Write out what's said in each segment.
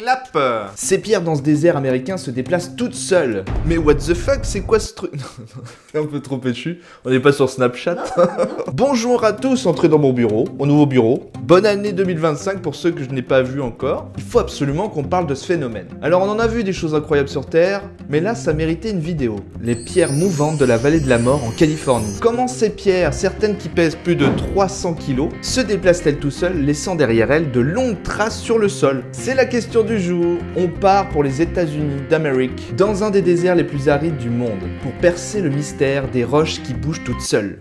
Clap. Ces pierres dans ce désert américain se déplacent toutes seules. Mais what the fuck, c'est quoi ce truc? C'est un peu trop péchu, on n'est pas sur Snapchat. Bonjour à tous, entrez dans mon bureau, mon nouveau bureau. Bonne année 2025 pour ceux que je n'ai pas vus encore. Il faut absolument qu'on parle de ce phénomène. Alors on en a vu des choses incroyables sur Terre, mais là ça méritait une vidéo. Les pierres mouvantes de la vallée de la mort en Californie. Comment ces pierres, certaines qui pèsent plus de 300 kg, se déplacent-elles tout seules, laissant derrière elles de longues traces sur le sol? C'est la question du jour. On part pour les États-Unis d'Amérique, dans un des déserts les plus arides du monde, pour percer le mystère des roches qui bougent toutes seules.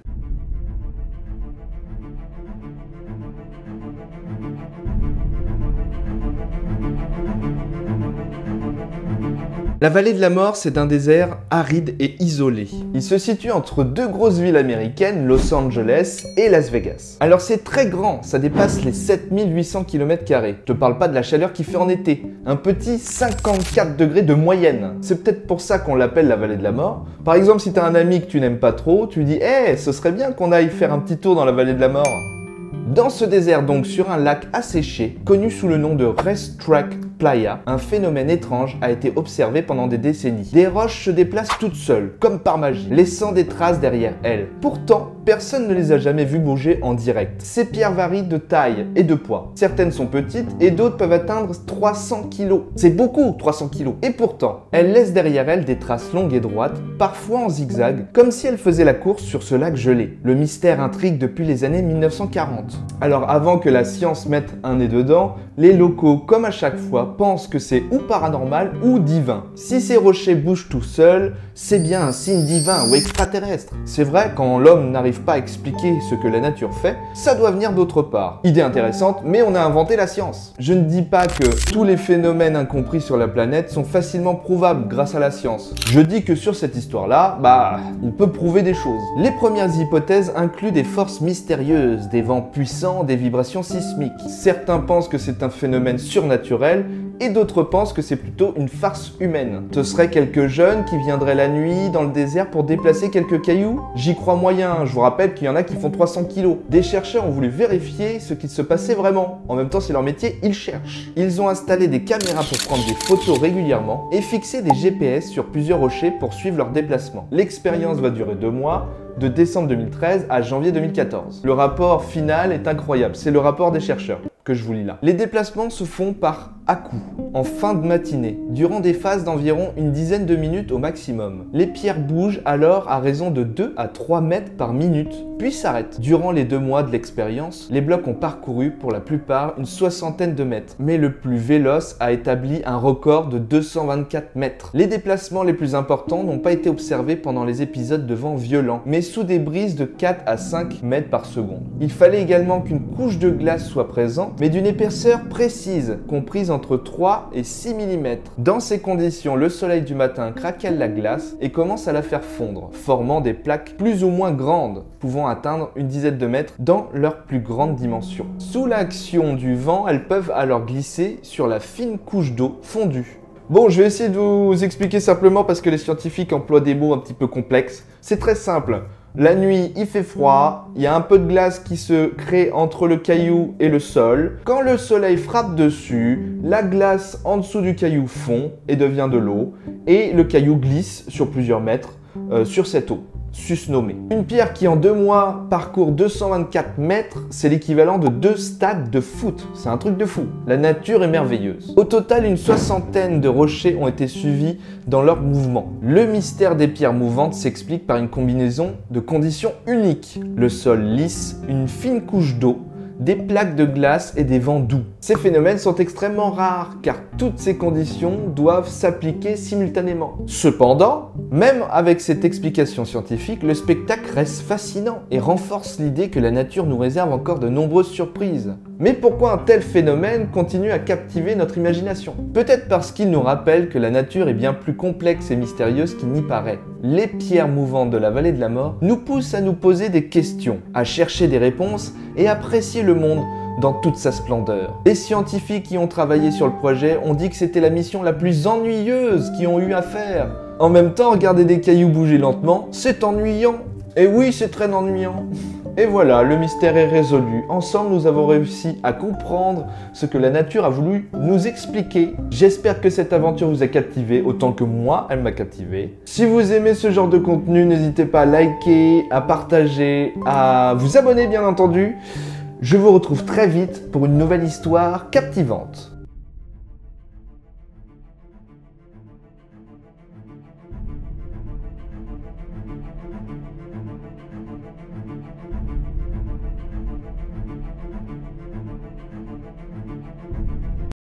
La vallée de la mort, c'est un désert aride et isolé. Il se situe entre deux grosses villes américaines, Los Angeles et Las Vegas. Alors c'est très grand, ça dépasse les 7800 km². Je te parle pas de la chaleur qu'il fait en été, un petit 54 degrés de moyenne. C'est peut-être pour ça qu'on l'appelle la vallée de la mort. Par exemple, si t'as un ami que tu n'aimes pas trop, tu lui dis « Hey, ce serait bien qu'on aille faire un petit tour dans la vallée de la mort ». Dans ce désert donc, sur un lac asséché, connu sous le nom de Racetrack Playa, un phénomène étrange a été observé pendant des décennies. Des roches se déplacent toutes seules, comme par magie, laissant des traces derrière elles. Pourtant, personne ne les a jamais vues bouger en direct. Ces pierres varient de taille et de poids. Certaines sont petites et d'autres peuvent atteindre 300 kg. C'est beaucoup, 300 kg. Et pourtant, elles laissent derrière elles des traces longues et droites, parfois en zigzag, comme si elles faisaient la course sur ce lac gelé. Le mystère intrigue depuis les années 1940. Alors avant que la science mette un nez dedans, les locaux, comme à chaque fois, pensent que c'est ou paranormal ou divin. Si ces rochers bougent tout seuls, c'est bien un signe divin ou extraterrestre. C'est vrai, quand l'homme n'arrive pas à expliquer ce que la nature fait, ça doit venir d'autre part. Idée intéressante, mais on a inventé la science. Je ne dis pas que tous les phénomènes incompris sur la planète sont facilement prouvables grâce à la science. Je dis que sur cette histoire-là, on peut prouver des choses. Les premières hypothèses incluent des forces mystérieuses, des vents puissants, des vibrations sismiques. Certains pensent que c'est un phénomène surnaturel, et d'autres pensent que c'est plutôt une farce humaine. Ce seraient quelques jeunes qui viendraient la nuit dans le désert pour déplacer quelques cailloux? J'y crois moyen, je vous rappelle qu'il y en a qui font 300 kg. Des chercheurs ont voulu vérifier ce qu'il se passait vraiment. En même temps, c'est leur métier, ils cherchent. Ils ont installé des caméras pour prendre des photos régulièrement et fixé des GPS sur plusieurs rochers pour suivre leur déplacement. L'expérience va durer 2 mois, de décembre 2013 à janvier 2014. Le rapport final est incroyable, c'est le rapport des chercheurs que je vous lis là. Les déplacements se font par à-coups, en fin de matinée, durant des phases d'environ une dizaine de minutes au maximum. Les pierres bougent alors à raison de 2 à 3 mètres par minute, puis s'arrêtent. Durant les 2 mois de l'expérience, les blocs ont parcouru pour la plupart une 60aine de mètres, mais le plus véloce a établi un record de 224 mètres. Les déplacements les plus importants n'ont pas été observés pendant les épisodes de vent violent, mais sous des brises de 4 à 5 mètres par seconde. Il fallait également qu'une couche de glace soit présente, mais d'une épaisseur précise, comprise entre 3 et 6 mm. Dans ces conditions, le soleil du matin craquelle la glace et commence à la faire fondre, formant des plaques plus ou moins grandes, pouvant atteindre une dizaine de mètres dans leur plus grande dimension. Sous l'action du vent, elles peuvent alors glisser sur la fine couche d'eau fondue. Bon, je vais essayer de vous expliquer simplement parce que les scientifiques emploient des mots un petit peu complexes. C'est très simple. La nuit, il fait froid, il y a un peu de glace qui se crée entre le caillou et le sol. Quand le soleil frappe dessus, la glace en dessous du caillou fond et devient de l'eau, et le caillou glisse sur plusieurs mètres sur cette eau. Susnommé. Une pierre qui en 2 mois parcourt 224 mètres, c'est l'équivalent de 2 stades de foot. C'est un truc de fou. La nature est merveilleuse. Au total, une 60aine de rochers ont été suivis dans leur mouvement. Le mystère des pierres mouvantes s'explique par une combinaison de conditions uniques. Le sol lisse, une fine couche d'eau, des plaques de glace et des vents doux. Ces phénomènes sont extrêmement rares car toutes ces conditions doivent s'appliquer simultanément. Cependant, même avec cette explication scientifique, le spectacle reste fascinant et renforce l'idée que la nature nous réserve encore de nombreuses surprises. Mais pourquoi un tel phénomène continue à captiver notre imagination? Peut-être parce qu'il nous rappelle que la nature est bien plus complexe et mystérieuse qu'il n'y paraît. Les pierres mouvantes de la vallée de la mort nous poussent à nous poser des questions, à chercher des réponses et à apprécier le monde dans toute sa splendeur. Les scientifiques qui ont travaillé sur le projet ont dit que c'était la mission la plus ennuyeuse qu'ils ont eu à faire. En même temps, regarder des cailloux bouger lentement, c'est ennuyant. Et oui, c'est très ennuyant. Et voilà, le mystère est résolu. Ensemble, nous avons réussi à comprendre ce que la nature a voulu nous expliquer. J'espère que cette aventure vous a captivé autant que moi, elle m'a captivé. Si vous aimez ce genre de contenu, n'hésitez pas à liker, à partager, à vous abonner bien entendu. Je vous retrouve très vite pour une nouvelle histoire captivante.